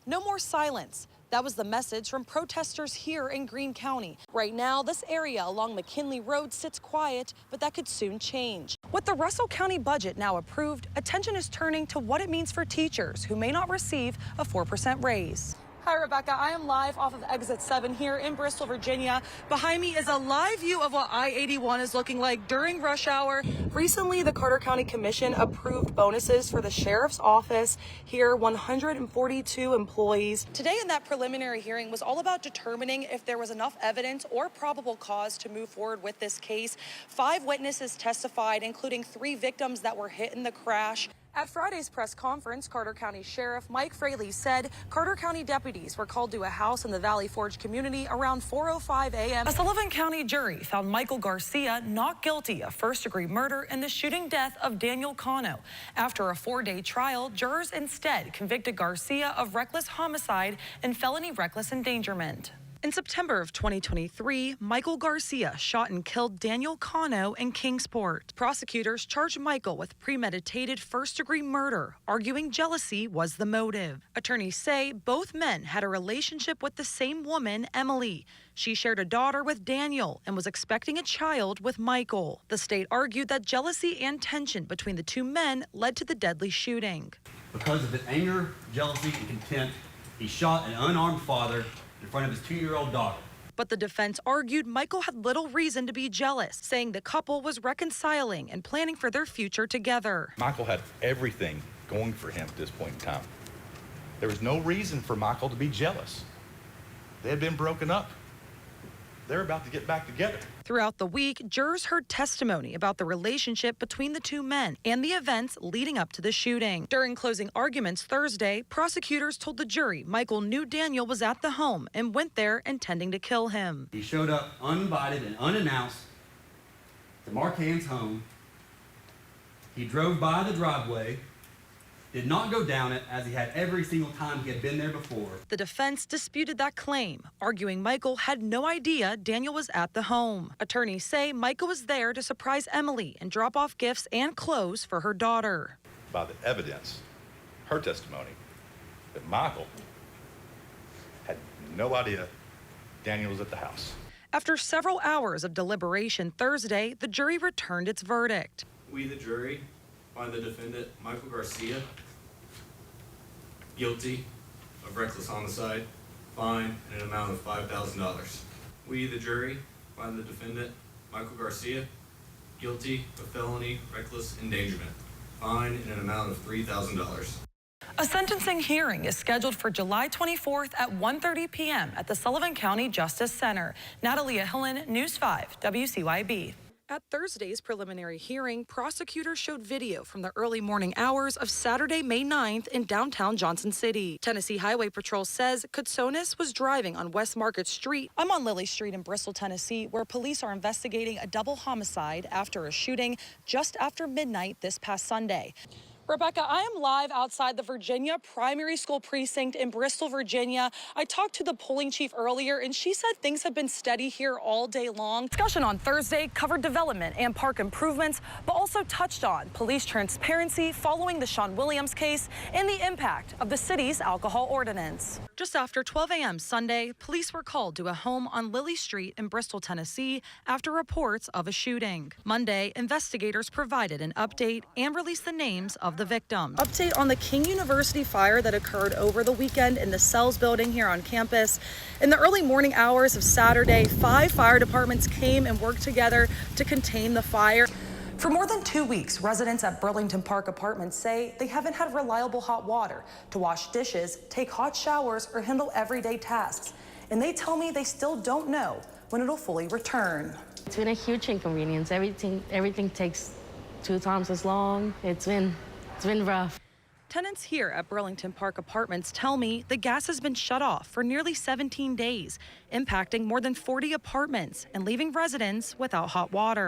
No more silence. That was the message from protesters here in Greene County. Right now, this area along McKinley Road sits quiet, but that could soon change. With the Russell County budget now approved, attention is turning to what it means for teachers who may not receive a 4% raise. Hi, Rebecca. I am live off of Exit 7 here in Bristol, Virginia. Behind me is a live view of what I-81 is looking like during rush hour. Recently, the Carter County Commission approved bonuses for the sheriff's office. Here, 142 employees. Today in that preliminary hearing was all about determining if there was enough evidence or probable cause to move forward with this case. 5 witnesses testified, including 3 victims that were hit in the crash. At Friday's press conference, Carter County Sheriff Mike Fraley said Carter County deputies were called to a house in the Valley Forge community around 4:05 a.m. A Sullivan County jury found Michael Garcia not guilty of first-degree murder in the shooting death of Daniel Cano. After a 4-day trial, jurors instead convicted Garcia of reckless homicide and felony reckless endangerment. In September of 2023, Michael Garcia shot and killed Daniel Cano in Kingsport. Prosecutors charged Michael with premeditated first-degree murder, arguing jealousy was the motive. Attorneys say both men had a relationship with the same woman, Emily. She shared a daughter with Daniel and was expecting a child with Michael. The state argued that jealousy and tension between the 2 men led to the deadly shooting. Because of his anger, jealousy, and contempt, he shot an unarmed father in front of his 2-year-old daughter. But the defense argued Michael had little reason to be jealous, saying the couple was reconciling and planning for their future together. Michael had everything going for him at this point in time. There was no reason for Michael to be jealous. They had been broken up. They're about to get back together. Throughout the week, jurors heard testimony about the relationship between the 2 men and the events leading up to the shooting. During closing arguments Thursday, prosecutors told the jury Michael knew Daniel was at the home and went there intending to kill him. He showed up uninvited and unannounced to Marquand's home. He drove by the driveway, did not go down it as he had every single time he had been there before. The defense disputed that claim, arguing Michael had no idea Daniel was at the home. Attorneys say Michael was there to surprise Emily and drop off gifts and clothes for her daughter. By the evidence, her testimony, that Michael had no idea Daniel was at the house. After several hours of deliberation Thursday, the jury returned its verdict. We, the jury, find the defendant, Michael Garcia, guilty of reckless homicide, fine in an amount of $5,000. We, the jury, find the defendant, Michael Garcia, guilty of felony reckless endangerment, fine in an amount of $3,000. A sentencing hearing is scheduled for July 24th at 1:30 p.m. at the Sullivan County Justice Center. Natalea Hillen, News 5, WCYB. At Thursday's preliminary hearing, prosecutors showed video from the early morning hours of Saturday, May 9th in downtown Johnson City. Tennessee Highway Patrol says Kutsonis was driving on West Market Street. I'm on Lily Street in Bristol, Tennessee, where police are investigating a double homicide after a shooting just after midnight this past Sunday. Rebecca, I am live outside the Virginia Primary School Precinct in Bristol, Virginia. I talked to the polling chief earlier, and she said things have been steady here all day long. Discussion on Thursday covered development and park improvements, but also touched on police transparency following the Sean Williams case and the impact of the city's alcohol ordinance. Just after 12 a.m. Sunday, police were called to a home on Lily Street in Bristol, Tennessee, after reports of a shooting. Monday, investigators provided an update and released the names of the victims. Update on the King University fire that occurred over the weekend in the Cells building here on campus. In the early morning hours of Saturday, 5 fire departments came and worked together to contain the fire. For more than 2 weeks, residents at Burlington Park Apartments say they haven't had reliable hot water to wash dishes, take hot showers, or handle everyday tasks. And they tell me they still don't know when it'll fully return. It's been a huge inconvenience. Everything takes 2 times as long. It's been rough. Tenants here at Burlington Park Apartments tell me the gas has been shut off for nearly 17 days, impacting more than 40 apartments and leaving residents without hot water.